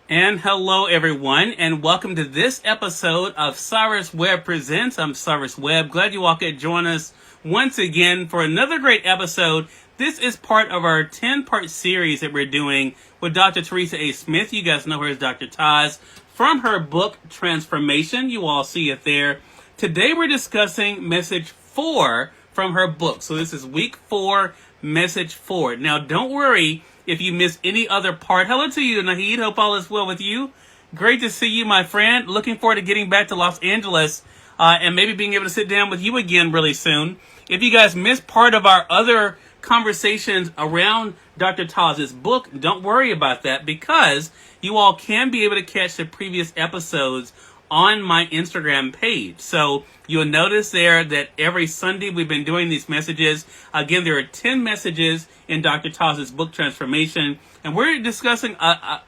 And hello, everyone, and welcome to this episode of Cyrus Webb Presents. I'm Cyrus Webb. Glad you all could join us once again for another great episode. This is part of our 10-part series that we're doing with Dr. Teresa A. Smith. You guys know her as Dr. TAS from her book, Transformation. You all see it there. Today we're discussing message 4 from her book. So this is week 4, message 4. Now, don't worry if you miss any other part. Hello to you, Naheed. Hope all is well with you. Great to see you, my friend. Looking forward to getting back to Los Angeles and maybe being able to sit down with you again really soon. If you guys missed part of our other conversations around Dr. TAS's book, don't worry about that because you all can be able to catch the previous episodes on my Instagram page. So you'll notice there that every Sunday we've been doing these messages. Again, there are 10 messages in Dr. TAS's book, Transformation. And we're discussing, a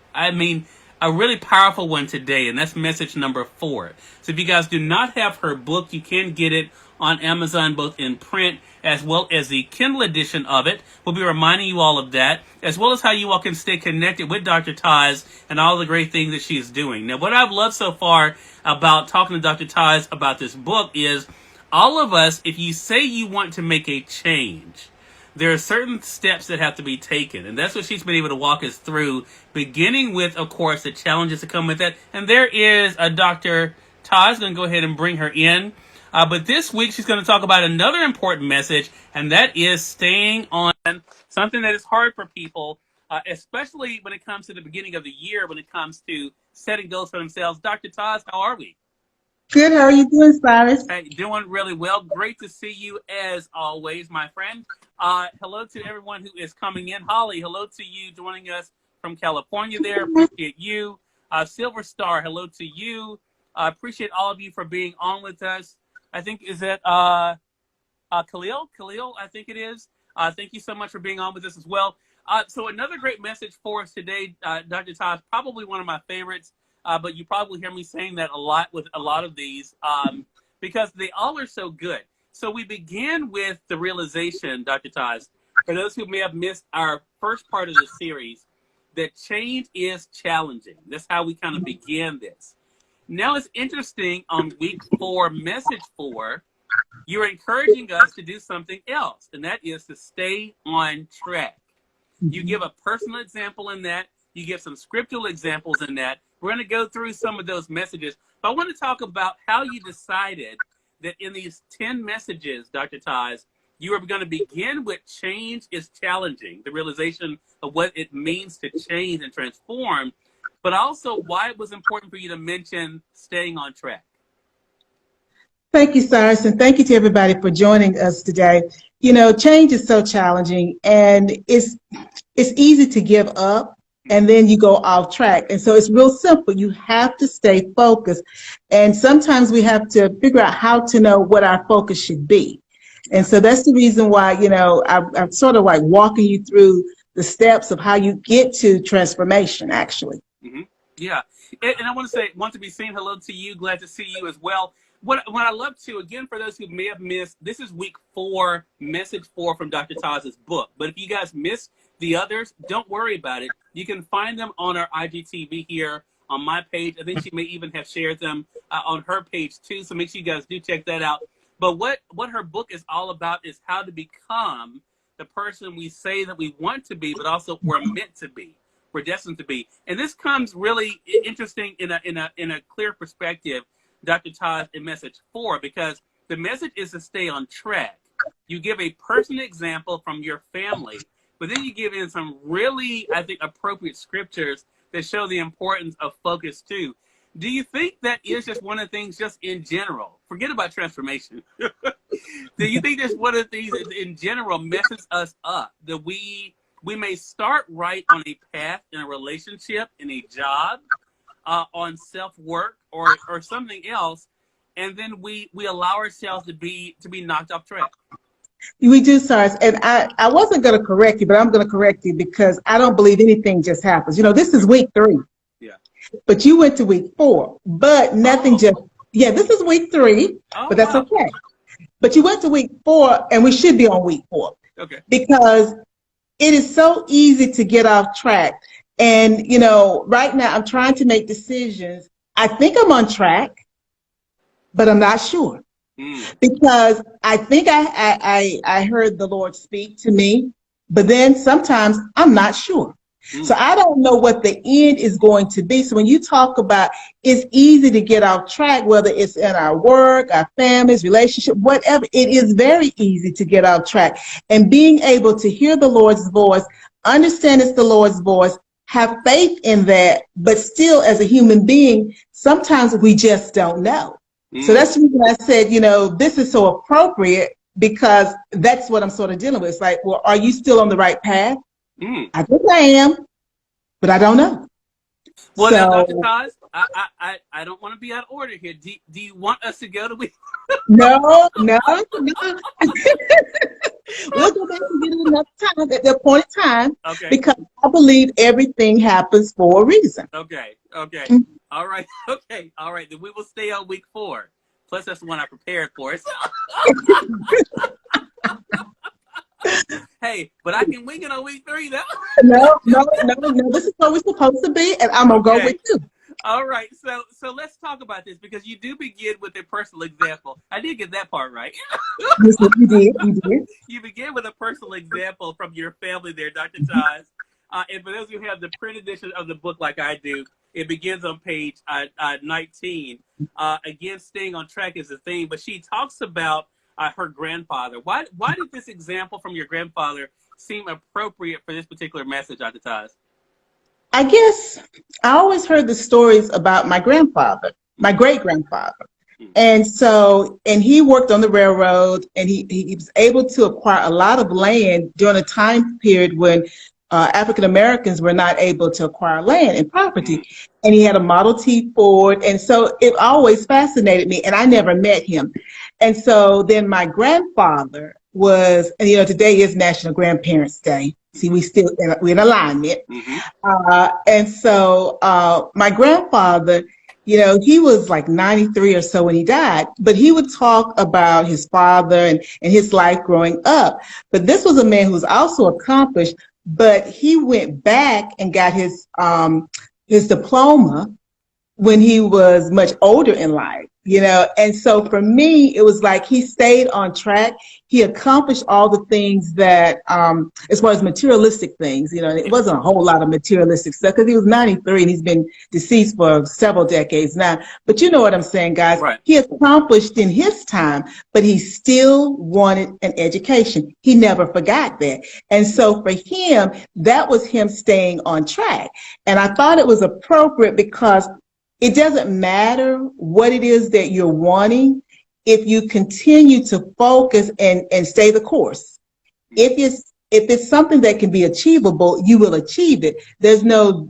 really powerful one today, and that's message number 4. So if you guys do not have her book, you can get it on Amazon, both in print as well as the Kindle edition of it. We'll be reminding you all of that, as well as how you all can stay connected with Dr. TAS and all the great things that she is doing. Now, what I've loved so far about talking to Dr. TAS about this book is all of us, if you say you want to make a change, there are certain steps that have to be taken. And that's what she's been able to walk us through, beginning with, of course, the challenges that come with that. And there is a Dr. TAS. Going to go ahead and bring her in. But this week, she's going to talk about another important message, and that is staying on something that is hard for people, especially when it comes to the beginning of the year, when it comes to setting goals for themselves. Dr. TAS, how are we? Good. How are you doing, Cyrus? Hey, doing really well. Great to see you as always, my friend. Hello to everyone who is coming in. Holly, hello to you joining us from California there. Appreciate you. Silver Star, hello to you. Appreciate all of you for being on with us. I think, is that Khalil? Khalil, I think it is. Thank you so much for being on with us as well. So another great message for us today, Dr. TAS, probably one of my favorites, but you probably hear me saying that a lot with a lot of these because they all are so good. So we began with the realization, Dr. TAS, for those who may have missed our first part of the series, that change is challenging. That's how we kind of began this. Now it's interesting, on week 4, message 4, you're encouraging us to do something else, and that is to stay on track. You give a personal example in that. You give some scriptural examples in that. We're going to go through some of those messages. But I want to talk about how you decided that in these 10 messages, Dr. TAS, you are going to begin with change is challenging, the realization of what it means to change and transform, but also why it was important for you to mention staying on track. Thank you, Cyrus, and thank you to everybody for joining us today. You know, change is so challenging, and it's easy to give up, and then you go off track. And so it's real simple. You have to stay focused, and sometimes we have to figure out how to know what our focus should be. And so that's the reason why, you know, I'm sort of like walking you through the steps of how you get to transformation, actually. Mm-hmm. Yeah. And I want to be seen. Hello to you. Glad to see you as well. What I love to, again, for those who may have missed, this is week 4, message 4 from Dr. TAS's book. But if you guys missed the others, don't worry about it. You can find them on our IGTV here on my page. I think she may even have shared them on her page too. So make sure you guys do check that out. But what her book is all about is how to become the person we say that we want to be, but also we're meant to be. We're destined to be. And this comes really interesting in a clear perspective, Dr. TAS, in message 4, because the message is to stay on track. You give a personal example from your family, but then you give in some really, I think, appropriate scriptures that show the importance of focus too. Do you think that is just one of the things just in general? Forget about transformation. Do you think that's one of the things that in general messes us up? That we may start right on a path in a relationship, in a job, on self-work or something else, and then we allow ourselves to be knocked off track. We do, Cyrus, and I wasn't going to correct you, but I'm going to correct you because I don't believe anything just happens. You know, this is week 3. Yeah. But you went to week 4, but nothing this is week 3, but that's okay. But you went to week 4, and we should be on week 4. Okay. Because it is so easy to get off track. And, right now I'm trying to make decisions. I think I'm on track, but I'm not sure because I think I heard the Lord speak to me, but then sometimes I'm not sure. So I don't know what the end is going to be. So when you talk about it's easy to get off track, whether it's in our work, our families, relationship, whatever, it is very easy to get off track. And being able to hear the Lord's voice, understand it's the Lord's voice, have faith in that, but still as a human being, sometimes we just don't know. So that's the reason I said, this is so appropriate because that's what I'm sort of dealing with. It's like, well, are you still on the right path? I think I am, but I don't know. Well, now, Dr. TAS, I don't want to be out of order here. Do you want us to go to week? No. We'll go back and get it another time at the appointed time. Okay. Because I believe everything happens for a reason. Okay. All right. Okay. All right. Then we will stay on week 4. Plus, that's the one I prepared for. So. Hey, but I can wing it on week 3 though. No. This is where we're supposed to be, and I'm gonna go with you. All right. So let's talk about this because you do begin with a personal example. I did get that part right. Yes, you did. You begin with a personal example from your family there, Dr. TAS. And for those who have the print edition of the book like I do, it begins on page 19. Again, staying on track is the theme, but she talks about her grandfather. Why did this example from your grandfather seem appropriate for this particular message, Dr. TAS? I guess I always heard the stories about my grandfather, my great-grandfather. And he worked on the railroad, and he was able to acquire a lot of land during a time period when African Americans were not able to acquire land and property. And he had a Model T Ford. And so it always fascinated me, and I never met him. And so then my grandfather was, and today is National Grandparents' Day. See, we're in alignment. And so my grandfather, he was like 93 or so when he died, but he would talk about his father and his life growing up. But this was a man who was also accomplished, but he went back and got his diploma when he was much older in life, and so for me, it was like he stayed on track. He accomplished all the things that, as far as materialistic things, it wasn't a whole lot of materialistic stuff because he was 93 and he's been deceased for several decades now. But you know what I'm saying, guys? Right. He accomplished in his time, but he still wanted an education. He never forgot that. And so for him, that was him staying on track. And I thought it was appropriate because it doesn't matter what it is that you're wanting if you continue to focus and stay the course. If it's something that can be achievable, you will achieve it. There's no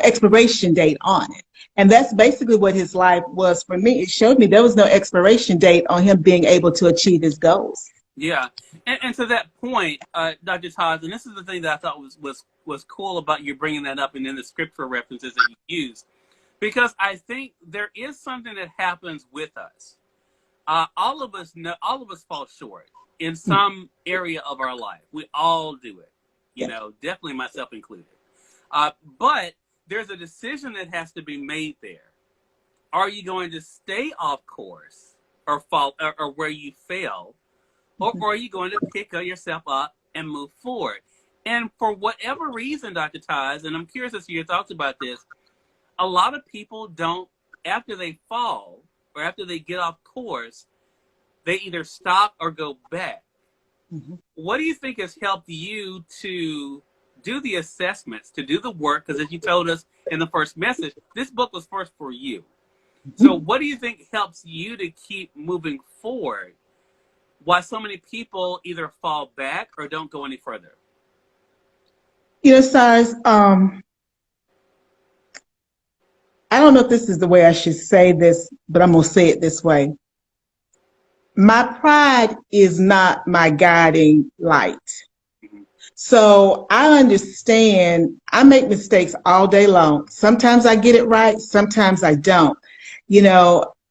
expiration date on it. And that's basically what his life was for me. It showed me there was no expiration date on him being able to achieve his goals. Yeah. And to that point, Dr. TAS, and this is the thing that I thought was cool about you bringing that up and then the scriptural references that you use, because I think there is something that happens with us. All of us fall short in some area of our life. We all do it, definitely myself included. But there's a decision that has to be made there. Are you going to stay off course or fall or where you fail? Or are you going to pick yourself up and move forward? And for whatever reason, Dr. TAS, and I'm curious as to your thoughts about this, a lot of people don't, after they fall or after they get off course, they either stop or go back. What do you think has helped you to do the assessments, to do the work? Because as you told us in the first message, this book was first for you. So what do you think helps you to keep moving forward? Why so many people either fall back or don't go any further? Cyrus, I don't know if this is the way I should say this, but I'm going to say it this way. My pride is not my guiding light. So I understand I make mistakes all day long. Sometimes I get it right. Sometimes I don't.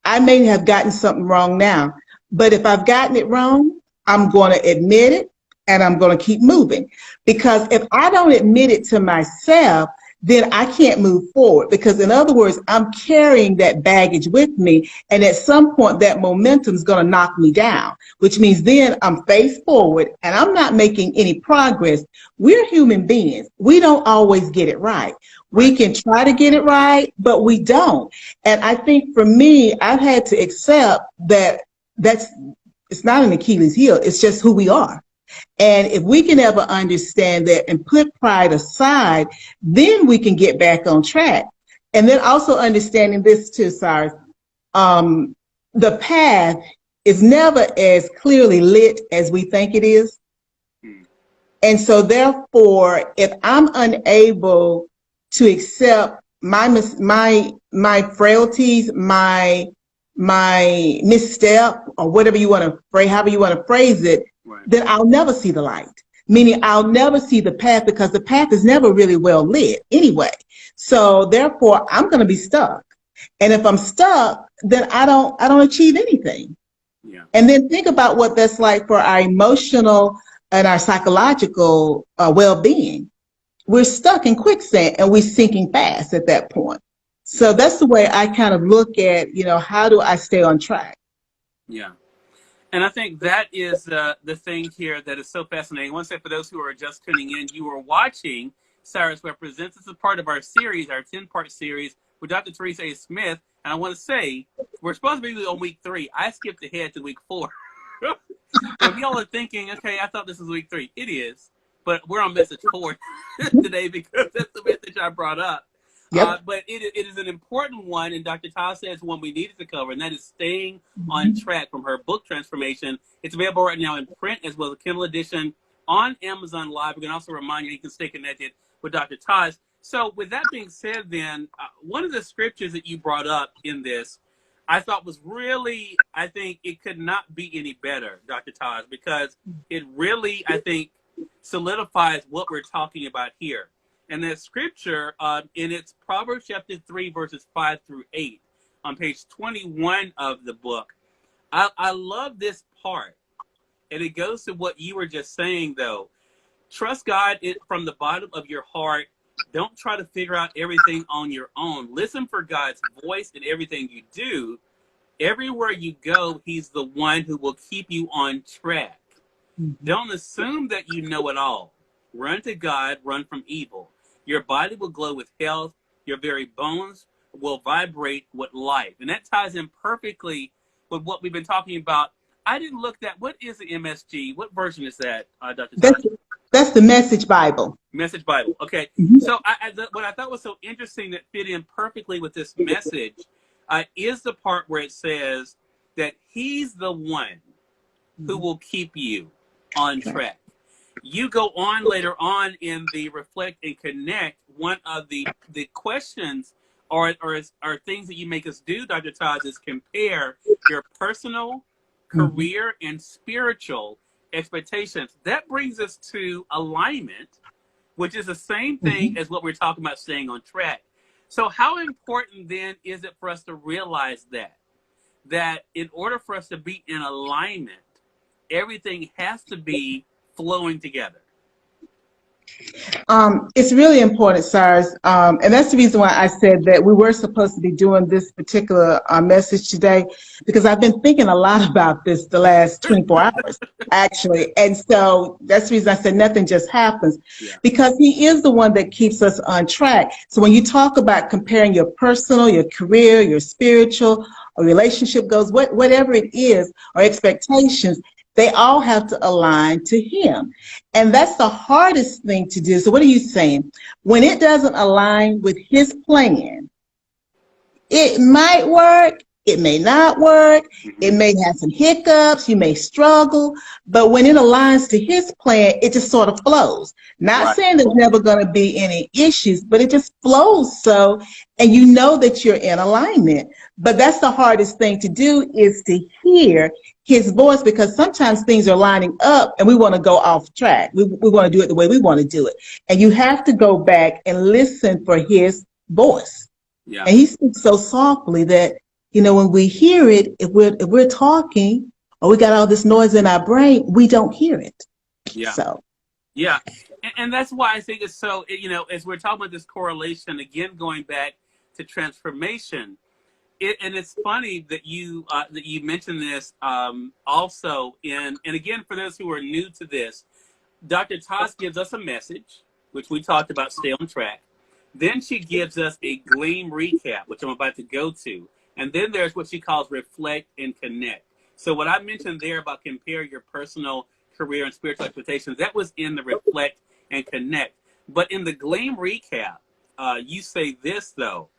I may have gotten something wrong now. But if I've gotten it wrong, I'm going to admit it. and I'm going to keep moving. Because if I don't admit it to myself, then I can't move forward. Because in other words, I'm carrying that baggage with me. And at some point, that momentum is going to knock me down, which means then I'm face forward and I'm not making any progress. We're human beings. We don't always get it right. We can try to get it right, but we don't. And I think for me, I've had to accept that it's not an Achilles heel. It's just who we are. And if we can ever understand that and put pride aside, then we can get back on track. And then also understanding this too, Cyrus, the path is never as clearly lit as we think it is. And so therefore, if I'm unable to accept my frailties, my misstep, or whatever you want to phrase, however you want to phrase it, then I'll never see the light. Meaning I'll never see the path, because the path is never really well lit anyway. So therefore, I'm going to be stuck. And if I'm stuck, then I don't achieve anything. Yeah. And then think about what that's like for our emotional and our psychological well-being. We're stuck in quicksand and we're sinking fast at that point. So that's the way I kind of look at, how do I stay on track? Yeah. And I think that is the thing here that is so fascinating. I want to say for those who are just tuning in, you are watching Cyrus Represents. This is part of our series, our 10-part series with Dr. Theresa A. Smith. And I want to say, we're supposed to be on week 3. I skipped ahead to week 4. If y'all are thinking, okay, I thought this was week 3. It is. But we're on message 4 today because that's the message I brought up. Yep. But it is an important one, and Dr. TAS says one we needed to cover, and that is staying on track from her book Transformation. It's available right now in print as well as a Kindle edition on Amazon Live. We can also remind you can stay connected with Dr. TAS. So with that being said, then, one of the scriptures that you brought up in this, I thought was really, I think it could not be any better, Dr. TAS, because it really, I think, solidifies what we're talking about here. And that scripture, in its Proverbs chapter 3, verses 5 through 8, on page 21 of the book. I love this part. And it goes to what you were just saying, though. Trust God from the bottom of your heart. Don't try to figure out everything on your own. Listen for God's voice in everything you do. Everywhere you go, He's the one who will keep you on track. Don't assume that you know it all. Run to God, run from evil. Your body will glow with health. Your very bones will vibrate with life. And that ties in perfectly with what we've been talking about. I didn't look that. What is the MSG? What version is that, Dr. TAS? That's the Message Bible. Message Bible. Okay. So what I thought was so interesting that fit in perfectly with this message is the part where it says that He's the one who will keep you on track. You go on later on in the Reflect and Connect. One of the questions or things that you make us do, Dr. TAS, is compare your personal, career, and spiritual expectations. That brings us to alignment, which is the same thing as what we're talking about staying on track. So how important then is it for us to realize that in order for us to be in alignment, everything has to be flowing together? It's really important, Cyrus, and that's the reason why I said that we were supposed to be doing this particular message today, because I've been thinking a lot about this the last 24 hours, actually, and so that's the reason I said nothing just happens, because He is the one that keeps us on track. So when you talk about comparing your personal, your career, your spiritual, or relationship goals, whatever it is, or expectations, they all have to align to Him. And that's the hardest thing to do. So what are you saying? When it doesn't align with His plan, it might work, it may not work, it may have some hiccups, you may struggle, but when it aligns to His plan, it just sort of flows. Not saying there's never going to be any issues, but it just flows so, and you know that you're in alignment. But that's the hardest thing to do, is to hear His voice, because sometimes things are lining up and we want to go off track. We want to do it the way we want to do it. And you have to go back and listen for His voice. Yeah. And He speaks so softly that, when we hear it, if we're talking or we got all this noise in our brain, we don't hear it. Yeah. So, Yeah. And that's why I think it's so, as we're talking about this correlation, again, going back to transformation, and it's funny that you mentioned this also and again, for those who are new to this, Dr. TAS gives us a message, which we talked about, stay on track. Then she gives us a Gleam recap, which I'm about to go to. And then there's what she calls reflect and connect. So what I mentioned there about compare your personal career and spiritual expectations, that was in the reflect and connect. But in the Gleam recap, you say this, though.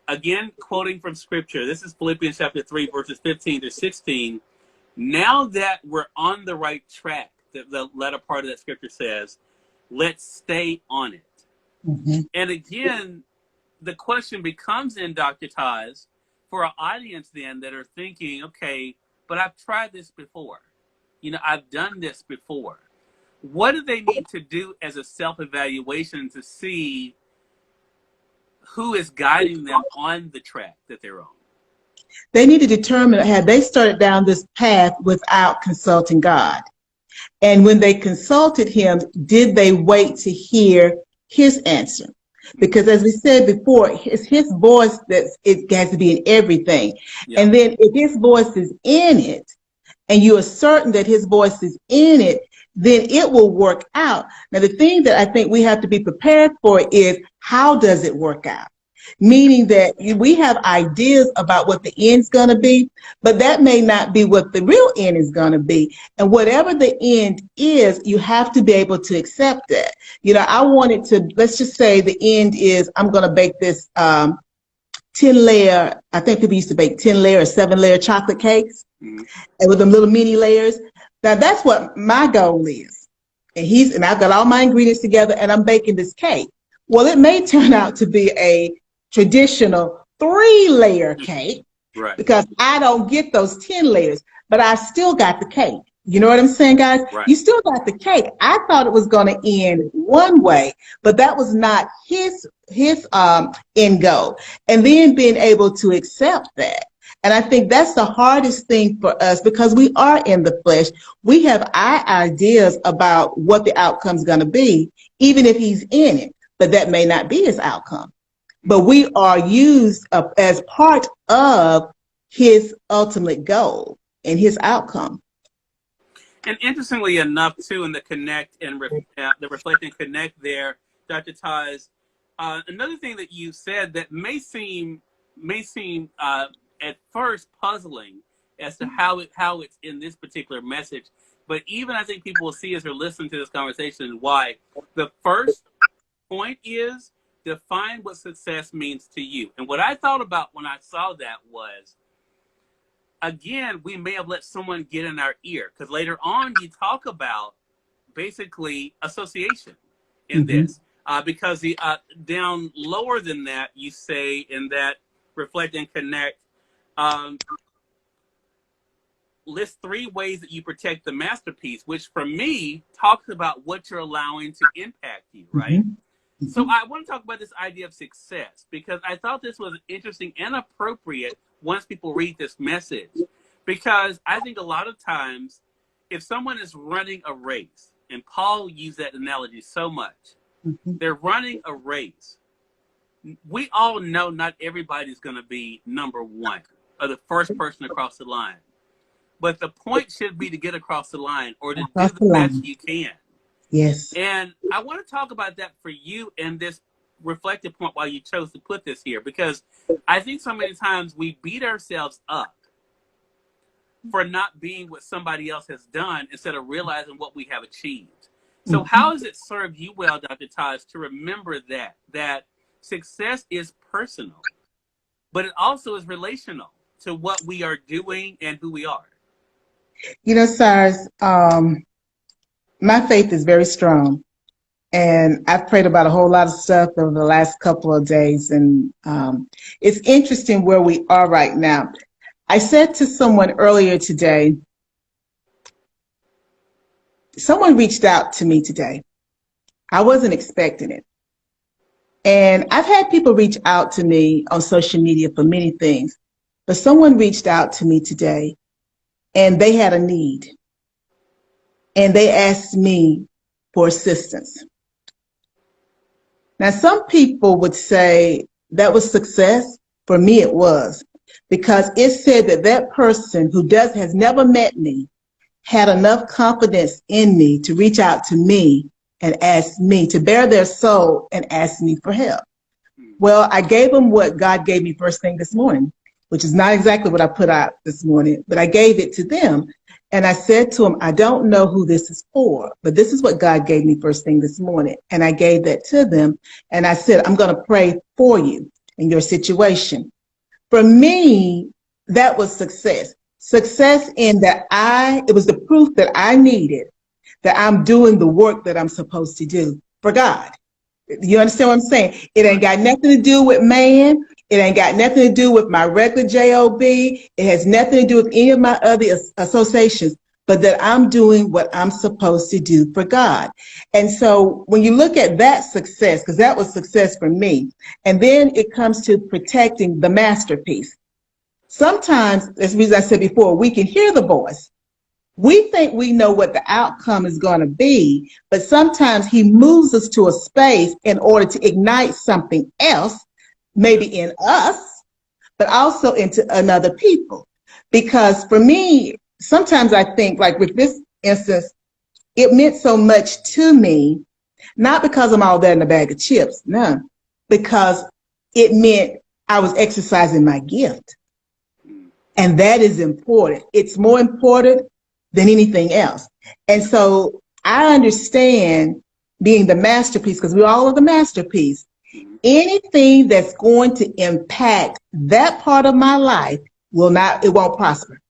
Again, quoting from scripture, this is Philippians chapter 3, verses 15 to 16. Now that we're on the right track, the latter part of that scripture says, let's stay on it. mm-hmm. And again, the question becomes in Dr. TAS for our audience then that are thinking, okay, but I've tried this before. I've done this before. What do they need to do as a self-evaluation to see who is guiding them on the track that they're on? They need to determine, had they started down this path without consulting God? And when they consulted him, did they wait to hear his answer? Because as we said before, it's his voice that it has to be in everything. Yeah. And then if his voice is in it, and you are certain that his voice is in it, then it will work out. Now, the thing that I think we have to be prepared for is, how does it work out? Meaning that we have ideas about what the end's going to be, but that may not be what the real end is going to be. And whatever the end is, you have to be able to accept that. I wanted to, let's just say the end is, I'm going to bake this 10-layer, I think people used to bake 10-layer or 7-layer chocolate cakes, mm-hmm. and with them little mini layers. Now that's what my goal is. And I've got all my ingredients together and I'm baking this cake. Well, it may turn out to be a traditional 3-layer cake, right, because I don't get those 10 layers, but I still got the cake. You know what I'm saying, guys? Right. You still got the cake. I thought it was going to end one way, but that was not his end goal. And then being able to accept that. And I think that's the hardest thing for us, because we are in the flesh. We have our ideas about what the outcome's going to be, even if he's in it, but that may not be his outcome. But we are used as part of his ultimate goal and his outcome. And interestingly enough, too, in the connect and the reflect and connect there, Dr. TAS, another thing that you said that may seem at first puzzling as to how it's in this particular message, but even I think people will see as they're listening to this conversation why. The first point is, define what success means to you. And what I thought about when I saw that was, again, we may have let someone get in our ear, because later on you talk about basically association in mm-hmm. this. Because the down lower than that, you say in that reflect and connect, list 3 ways that you protect the masterpiece, which for me talks about what you're allowing to impact you, right? Mm-hmm. So I want to talk about this idea of success, because I thought this was interesting and appropriate once people read this message. Because I think a lot of times, if someone is running a race, and Paul used that analogy so much, mm-hmm. they're running a race. We all know not everybody's going to be number 1 or the first person across the line. But the point should be to get across the line, or to do the best you can. Yes. And I want to talk about that for you and this reflective point why you chose to put this here, because I think so many times we beat ourselves up for not being what somebody else has done instead of realizing what we have achieved. So mm-hmm. how has it served you well, Dr. TAS, to remember that success is personal, but it also is relational to what we are doing and who we are? Cyrus, my faith is very strong, and I've prayed about a whole lot of stuff over the last couple of days, and it's interesting where we are right now. I said to someone earlier today, someone reached out to me today. I wasn't expecting it. And I've had people reach out to me on social media for many things, but someone reached out to me today, and they had a need. and they asked me for assistance. Now, some people would say that was success. For me, it was, because it said that that person who has never met me had enough confidence in me to reach out to me and ask me to bare their soul and ask me for help. Well, I gave them what God gave me first thing this morning, which is not exactly what I put out this morning, but I gave it to them. And I said to them, I don't know who this is for, but this is what God gave me first thing this morning. And I gave that to them. And I said, I'm going to pray for you in your situation. For me, that was success. Success in that it was the proof that I needed that I'm doing the work that I'm supposed to do for God. You understand what I'm saying? It ain't got nothing to do with man. It ain't got nothing to do with my regular job. It has nothing to do with any of my other associations, but that I'm doing what I'm supposed to do for God. And so when you look at that success, because that was success for me, and then it comes to protecting the masterpiece. Sometimes, as I said before, we can hear the voice. We think we know what the outcome is going to be, but sometimes he moves us to a space in order to ignite something else, maybe in us, but also into another people. Because for me, sometimes I think, like with this instance, it meant so much to me, not because I'm all that in a bag of chips, no, because it meant I was exercising my gift. And that is important. It's more important than anything else. And so I understand being the masterpiece, because we all are the masterpiece. Anything that's going to impact that part of my life it won't prosper.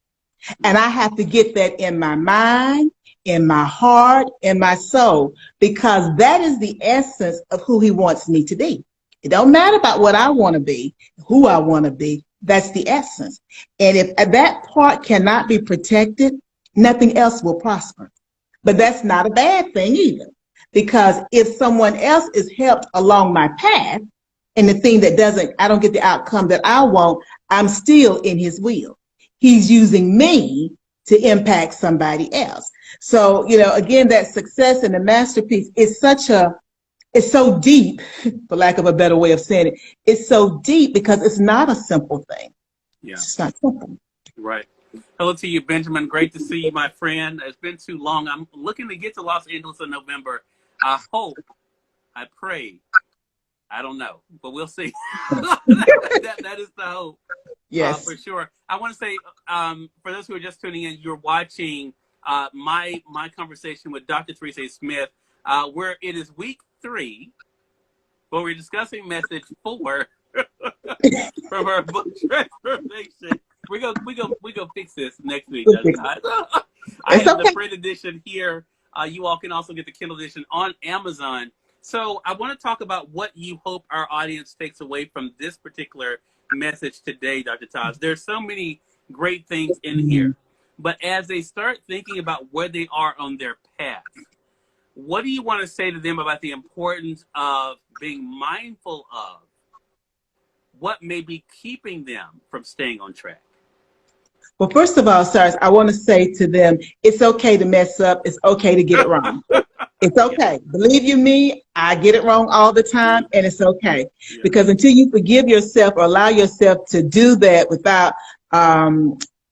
And I have to get that in my mind, in my heart, in my soul, because that is the essence of who he wants me to be. It don't matter about what I want to be, who I want to be. That's the essence. And if that part cannot be protected, nothing else will prosper. But that's not a bad thing either, because if someone else is helped along my path and the thing I don't get the outcome that I want, I'm still in his will. He's using me to impact somebody else. So, again, that success and the masterpiece is it's so deep, for lack of a better way of saying it. It's so deep because it's not a simple thing. Yeah. It's not simple. Right. Hello to you, Benjamin. Great to see you, my friend. It's been too long. I'm looking to get to Los Angeles in November. I pray. I don't know, but we'll see. that is the hope. Yes. For sure. I want to say, for those who are just tuning in, you're watching my conversation with Dr. TAS Smith, where it is week 3, but we're discussing message 4 from our book Transformation. We go fix this next week. I have the print edition here. You all can also get the Kindle edition on Amazon. So I want to talk about what you hope our audience takes away from this particular message today, Dr. TAS. There's so many great things in here, but as they start thinking about where they are on their path, what do you want to say to them about the importance of being mindful of what may be keeping them from staying on track? Well, first of all, Cyrus, I want to say to them, it's okay to mess up. It's okay to get it wrong. It's okay. Yeah. Believe you me, I get it wrong all the time, and it's okay. Yeah. Because until you forgive yourself or allow yourself to do that without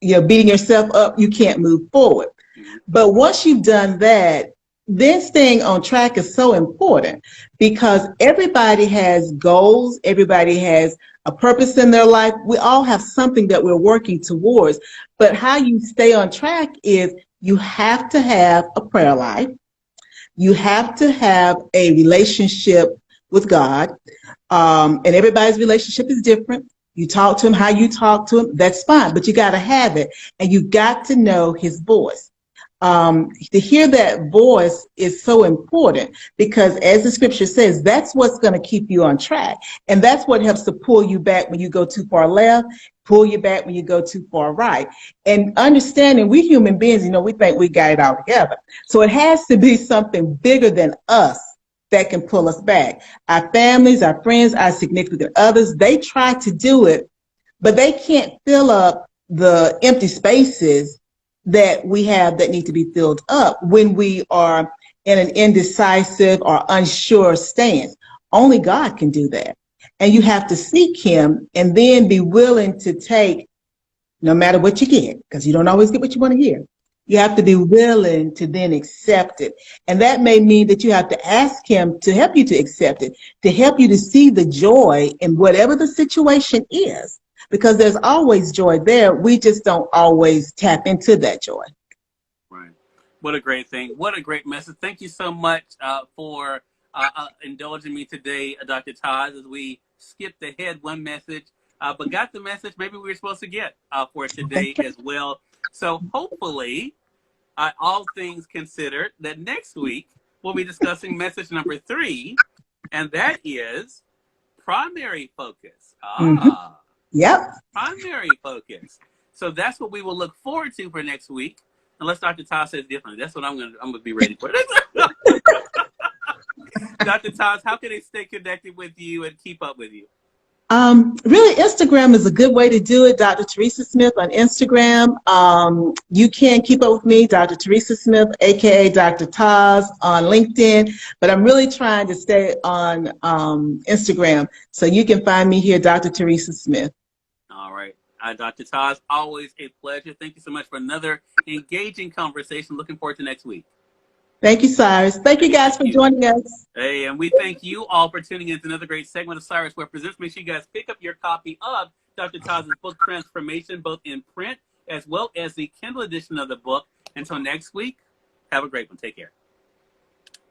beating yourself up, you can't move forward. Mm-hmm. But once you've done that, then staying on track is so important, because everybody has goals. Everybody has a purpose in their life. We all have something that we're working towards. But how you stay on track is you have to have a prayer life. You have to have a relationship with God. And everybody's relationship is different. You talk to him how you talk to him. That's fine. But you got to have it. And you got to know his voice. To hear that voice is so important, because as the scripture says, that's what's going to keep you on track. And that's what helps to pull you back when you go too far left, pull you back when you go too far right. And understanding we human beings, we think we got it all together. So it has to be something bigger than us that can pull us back. Our families, our friends, our significant others, they try to do it, but they can't fill up the empty spaces that we have that need to be filled up when we are in an indecisive or unsure stance. Only God can do that. And you have to seek him and then be willing to take, no matter what you get, because you don't always get what you want to hear. You have to be willing to then accept it. And that may mean that you have to ask him to help you to accept it, to help you to see the joy in whatever the situation is, because there's always joy there. We just don't always tap into that joy. Right. What a great thing. What a great message. Thank you so much for indulging me today, Dr. TAS, as we skipped ahead one message, but got the message maybe we were supposed to get for today as well. So hopefully, all things considered, that next week we'll be discussing message number 3, and that is primary focus. Yep. Primary focus. So that's what we will look forward to for next week. Unless Dr. TAS says differently. That's what I'm gonna be ready for. Dr. TAS, how can they stay connected with you and keep up with you? Really, Instagram is a good way to do it. Dr. Teresa Smith on Instagram. You can keep up with me, Dr. Teresa Smith, aka Dr. TAS, on LinkedIn. But I'm really trying to stay on Instagram, so you can find me here, Dr. Teresa Smith. All right, Dr. TAS, always a pleasure. Thank you so much for another engaging conversation. Looking forward to next week. Thank you, Cyrus. Thank you guys for joining us. Hey, and we thank you all for tuning in to another great segment of Cyrus Where Presents. Make sure you guys pick up your copy of Dr. TAS' book, Transformation, both in print as well as the Kindle edition of the book. Until next week, have a great one. Take care.